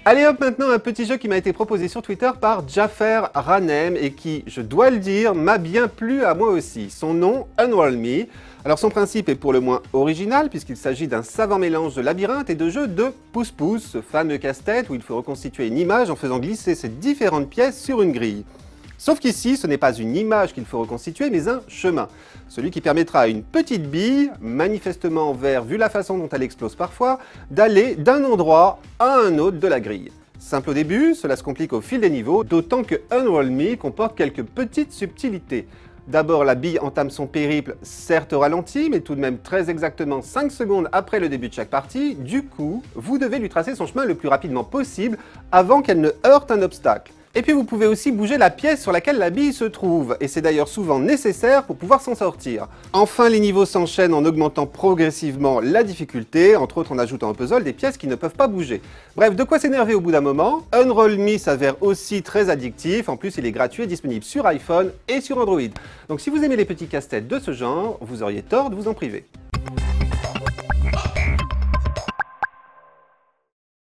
Allez hop, maintenant un petit jeu qui m'a été proposé sur Twitter par Jaffer Ranem et qui, je dois le dire, m'a bien plu à moi aussi. Son nom, Unroll Me. Alors son principe est pour le moins original puisqu'il s'agit d'un savant mélange de labyrinthe et de jeu de pouce-pouce, ce fameux casse-tête où il faut reconstituer une image en faisant glisser ces différentes pièces sur une grille. Sauf qu'ici, ce n'est pas une image qu'il faut reconstituer, mais un chemin. Celui qui permettra à une petite bille, manifestement en vert vu la façon dont elle explose parfois, d'aller d'un endroit à un autre de la grille. Simple au début, cela se complique au fil des niveaux, d'autant que Unroll Me comporte quelques petites subtilités. D'abord, la bille entame son périple, certes au ralenti, mais tout de même très exactement 5 secondes après le début de chaque partie. Du coup, vous devez lui tracer son chemin le plus rapidement possible avant qu'elle ne heurte un obstacle. Et puis vous pouvez aussi bouger la pièce sur laquelle la bille se trouve, et c'est d'ailleurs souvent nécessaire pour pouvoir s'en sortir. Enfin, les niveaux s'enchaînent en augmentant progressivement la difficulté, entre autres en ajoutant au puzzle des pièces qui ne peuvent pas bouger. Bref, de quoi s'énerver au bout d'un moment. Unroll Me s'avère aussi très addictif, en plus il est gratuit et disponible sur iPhone et sur Android. Donc si vous aimez les petits casse-têtes de ce genre, vous auriez tort de vous en priver.